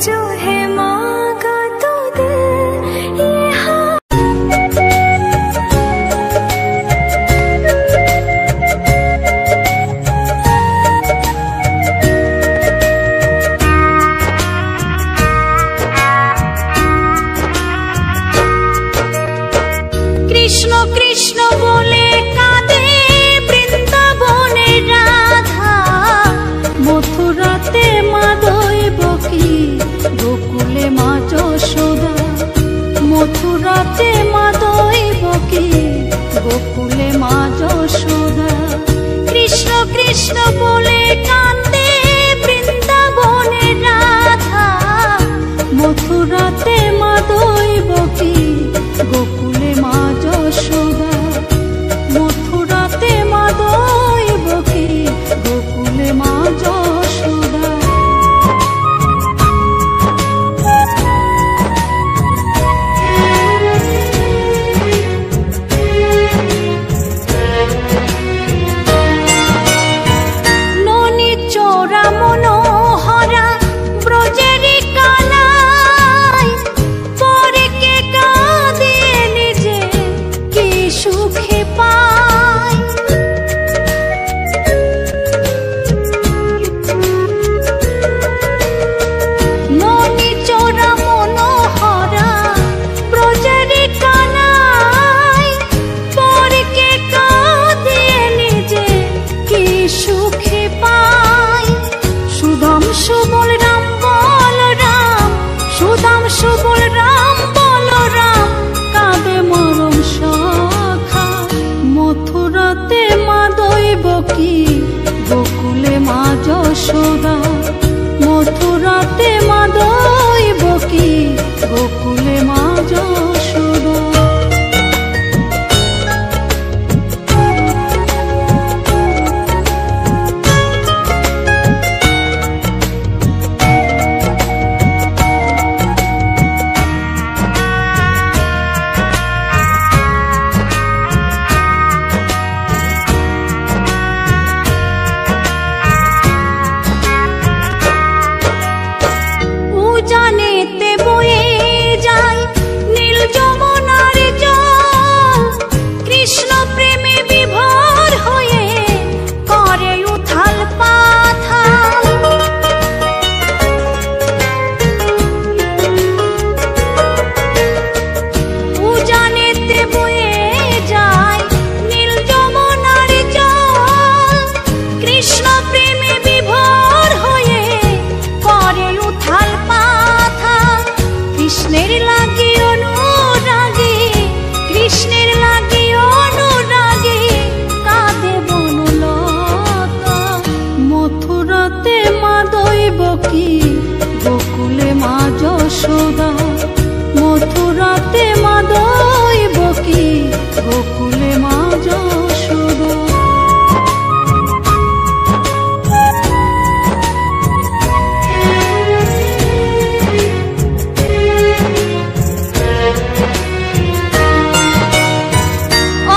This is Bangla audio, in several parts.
जो है मांगा तो दे ये हाँ। कृष्ण कृष्ण बोले काঁদে বৃন্দাবনে রাধা, মথুরাতে মা দৈবকী, গোকুলে মা যশোদা। মথুরাতে মা দৈবকী, গোকুলে মা যশোদা। কৃষ্ণ কৃষ্ণ বলে কাঁদে বৃন্দাবনে রাধা, মথুরাতে মা দৈবকী, গোকুলে মা যশোদা। মথুরাতে মা দৈবকী, গোকুলে মা যশোদা। ননি চোরা মনোহরা ব্রজেরি কানাই, পরে কে কাঁদিয়ে নিজে কি সুখে পায়। ননি চোরা মনোহরা ব্রজেরি কানাই, পরে কে কাঁদিয়ে নিজে কি সুখে পায়। সুধাংশু বলরাম বলরাম, সুধাংশু বলরাম বলরাম, কাঁদে মরম সখা। মথুরাতে মা দৈবকী, গোকুলে মা যশোদা। মথুরাতে মা দৈবকী, গোকুলে মা যশোদা। উজানেতে বয়ে যায় নীল যমুনার জল, কৃষ্ণ প্রেমে বিভোর হয়ে করে উথাল পাথাল। উজানেতে বয়ে যায় নীল যমুনার জল, কৃষ্ণ প্রেমে বিভোর হয়ে করে উথাল পাথাল। কৃষ্ণের লাগি অনুরাগী, কৃষ্ণের লাগি অনুরাগী, কাঁদে বনলতা। মথুরাতে মা দৈবকী, গোকুলে মা যশোদা। মথুরাতে মা দৈবকী, গোকুলে মা যশোদা।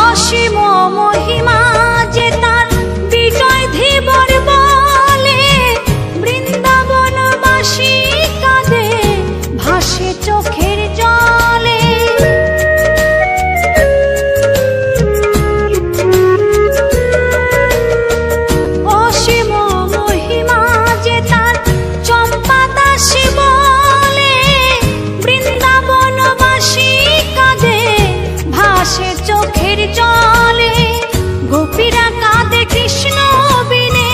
অসীম মহিমা যে তার বিজয় ধীবর বলে, বৃন্দাবনবাসী কাঁদে ভাসে চোখের জলে। অসীম মহিমা যে তার চম্পা দাসী বলে, বৃন্দাবনবাসী কাঁদে ভাসে চোখের জলে। গোপীরা কাঁদে কৃষ্ণ বিনে,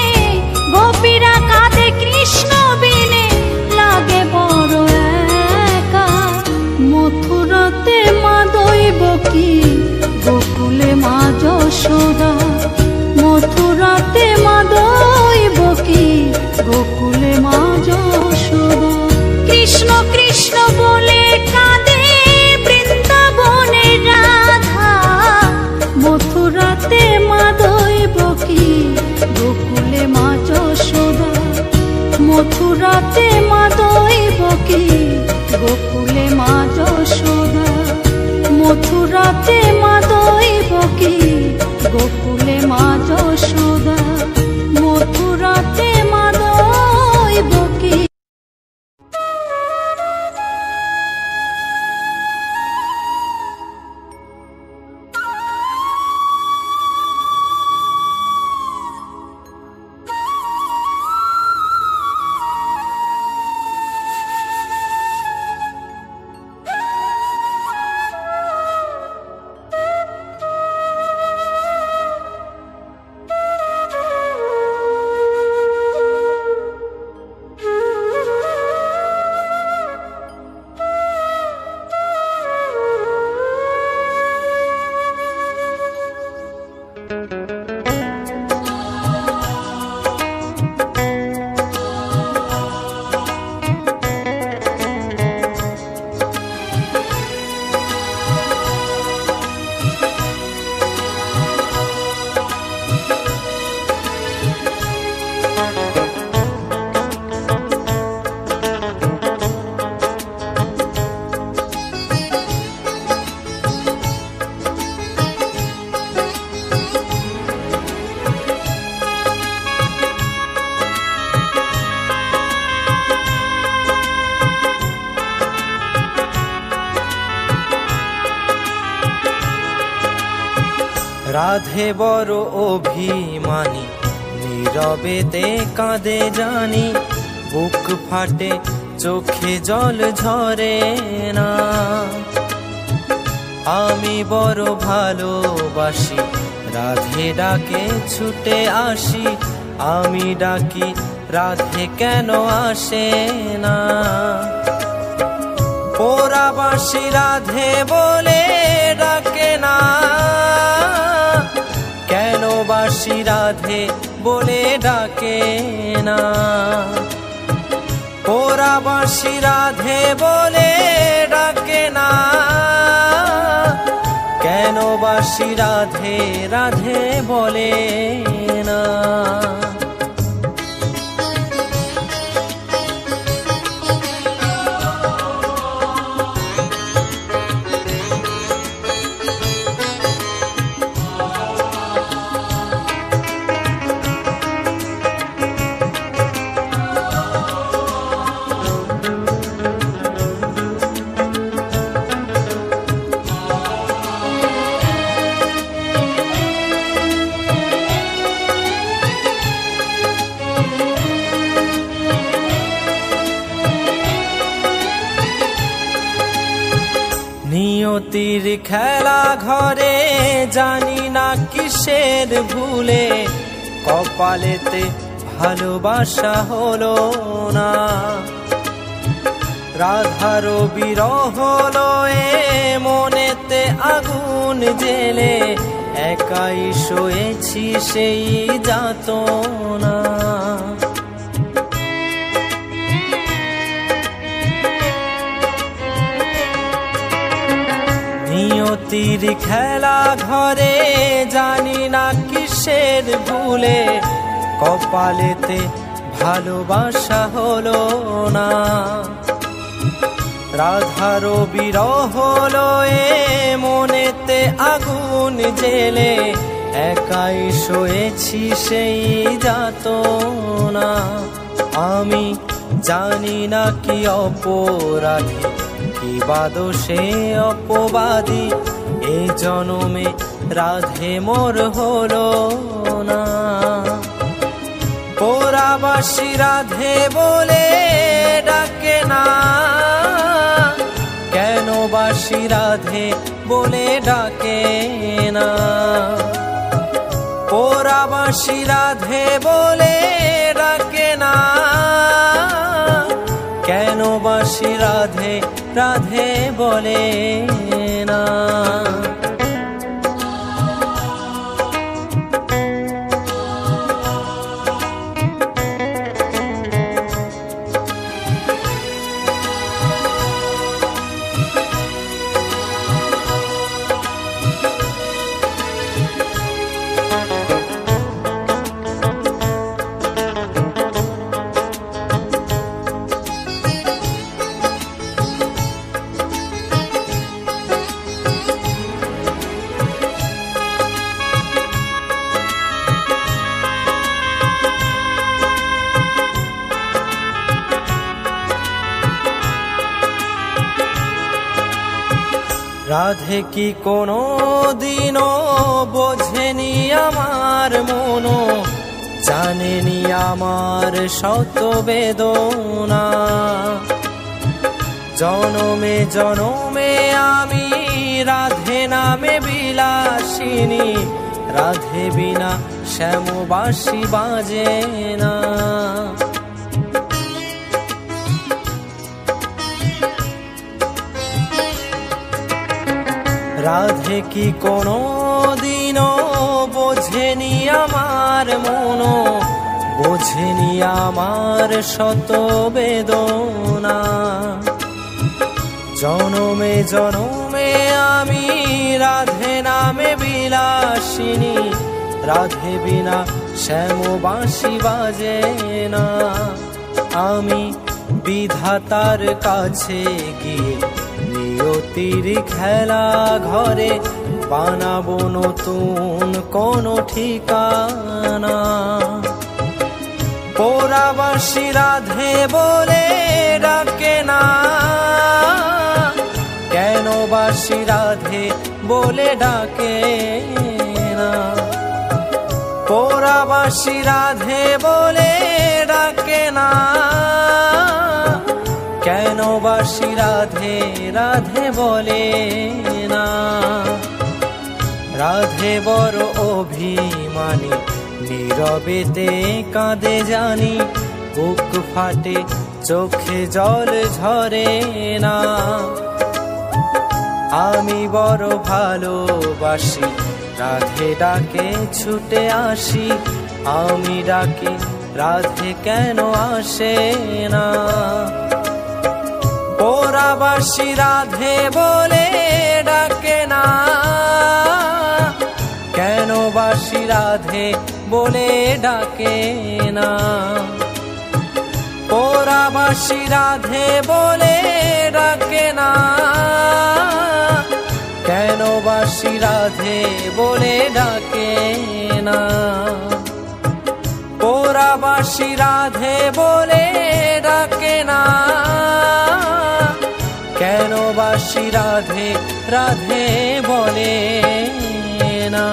গোপীরা কাঁদে কৃষ্ণ বিনে, লাগে বড় একা। মথুরাতে মা দৈবকী, গোকুলে মা যশোদা। মথুরাতে মা দৈবকী, গোকুলে মা যশোদা। কৃষ্ণ কৃষ্ণ বলে কাঁদে বৃন্দাবনে রাধা, মথুরাতে মা দৈবকী, গোকুলে মা যশোদা। মথুরাতে মা দৈবকী, গোকুলে মা যশোদা। মথুরাতে মা দৈবকী, গোকুলে মা যশোদা। মথুরাতে মা দৈবকী। রাধে বড় অভিমানী, নীরবেতে কাঁদে জানি, বুক ফাটে চোখে জল ঝরে না। আমি বড় ভালোবাসি, রাধে ডাকে ছুটে আসি, আমি ডাকি রাধে কেন আসে না। পোড়াবাসি রাধে বলে ডাকে না, কেন বাসি রাধে বলে ডাকে না। পোড়াবাসি রাধে বলে ডাকে না, কেন বাসি রাধে রাধে বলে না। নিয়তির খেলা ঘরে জানি না কিসের ভুলে, কপালেতে ভালোবাসা হলো না। রাধার বিরহ লয়ে মনেতে আগুন জেলে, একাই শোয়েছি সেই যাতনা। নিয়তির খেলা ঘরে জানি না কিসের ভুলে, কপালেতে ভালোবাসা হলো না। রাধার বিরহ লয়ে মনেতে আগুন জেলে, একাই শোয়েছি সেই যাতনা। আমি জানি না কি অপরাধী, কি বাদোষে অপবাদী, এ জনমে রাধে মোর হলো না। পোড়াবাসি রাধে বলে ডাকে না, কেন বাসি রাধে বলে ডাকে না। পোড়াবাসি রাধে বলে ডাকে না, কেন বাসি রাধে রাধে বলে না। রাধে কি কোনো দিনও বোঝেনি আমার মনো, জানেনি আমার শত বেদনা। জনমে জনমে আমি রাধে নামে বিলাসিনী, রাধে বিনা শ্যামবাসী বাজে না। রাধে কি কোনো দিনও বোঝেনি আমার মনো, বোঝেনি আমার শত বেদনা। জনমে জনমে আমি রাধে নামে বিলাসিনী, রাধে বিনা শ্যামবাসী বাজে না। আমি বিধাতার কাছে গিয়ে নিয়তির খেলা ঘরে বানাবো নতুন কোনো ঠিকানা। পোড়াবাসি রাধে বলে ডাকে না, কেন বাসি রাধে বলে ডাকে না। পোড়াবাসী রাধে বলে ডাকে না, কেন বাসী রাধে রাধে বলে না। রাধে বড় অভিমানী, নীরবেতে কাঁদে জানি, বুক ফাটে চোখে জল ঝরে না। আমি বড় ভালোবাসি, রাধে ডাকে ছুটে আসি, আমি ডাকি রাধে কেন আসে না। পোড়াবাসী রাধে বলে ডাকে না, কেন বাসী রাধে বলে ডাকে না। পোড়াবাসী রাধে বলে ডাকে না, কেন বাসী রাধে বলে ডাকে না। পোড়াবাসী রাধে বলে ডাকে না, কেন বাসী রাধে রাধে বলে না।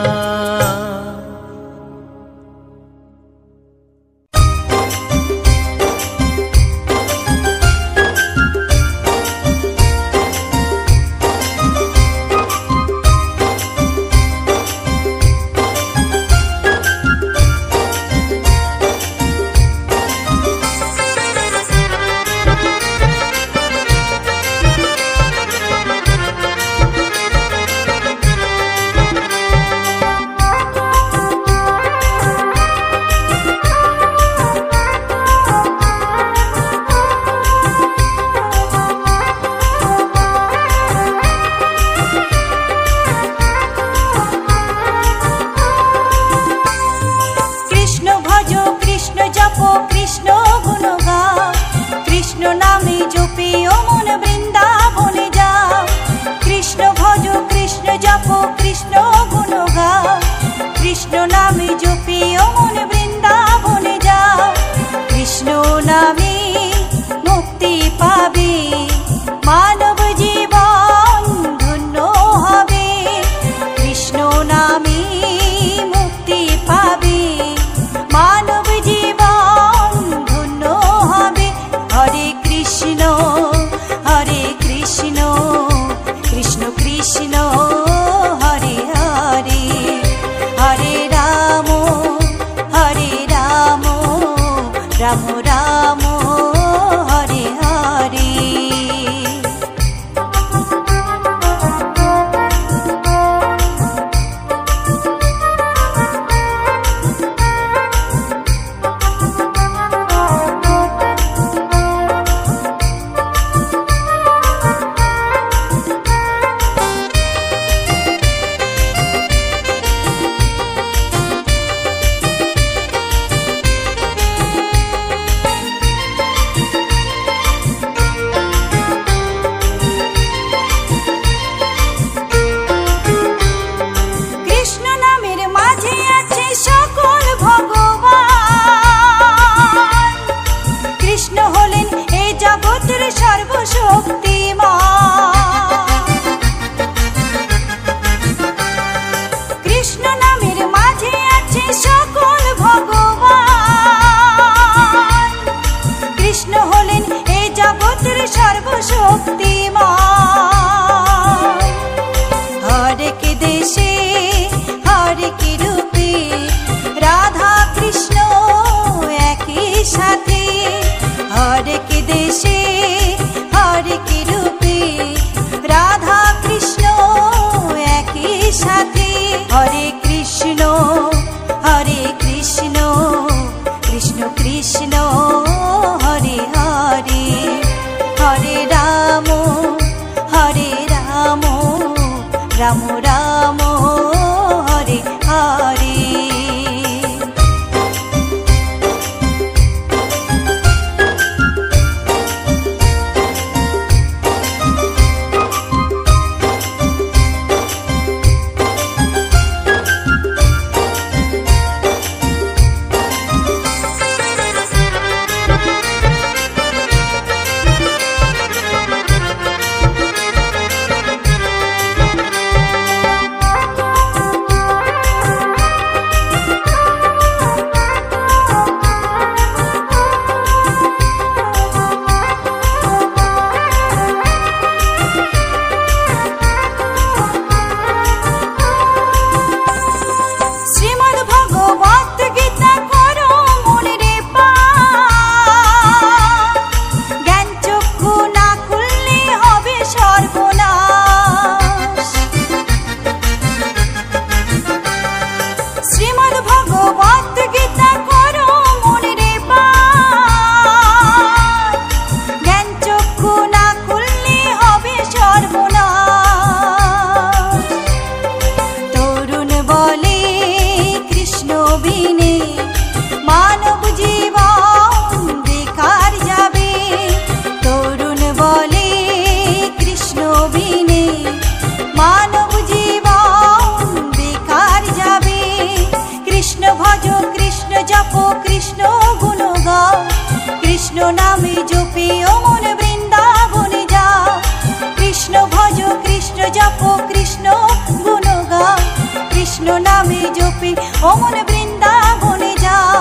অমন বৃন্দাবনে যাও,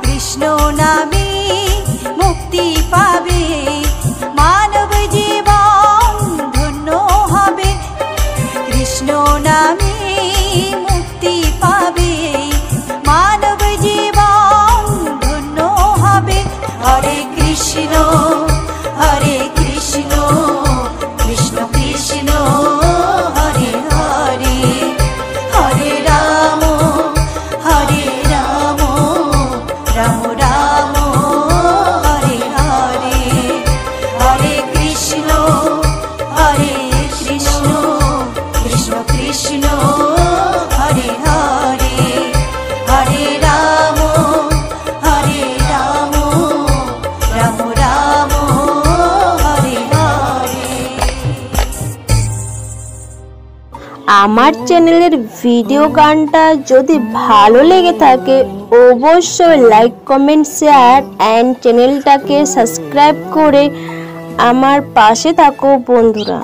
কৃষ্ণ নামে মুক্তি পাবে, মানব জীবন ধন্য হবে। কৃষ্ণ নামে মুক্তি পাবে, মানব জীবন ধন্য হবে। হরে কৃষ্ণ হরে কৃষ্ণ, কৃষ্ণ কৃষ্ণ হরে হরে, হরে রাম রাম রাম হরে হরে, হরে কৃষ্ণ কৃষ্ণ কৃষ্ণ হরে হরে, হরে রাম রাম রাম হরে হরে। আমার চ্যানেলের ভিডিও গানটা যদি ভালো লেগে থাকে অবশ্যই লাইক কমেন্ট শেয়ার অ্যান্ড চ্যানেলটাকে সাবস্ক্রাইব করে আমার পাশে থাকো বন্ধুরা।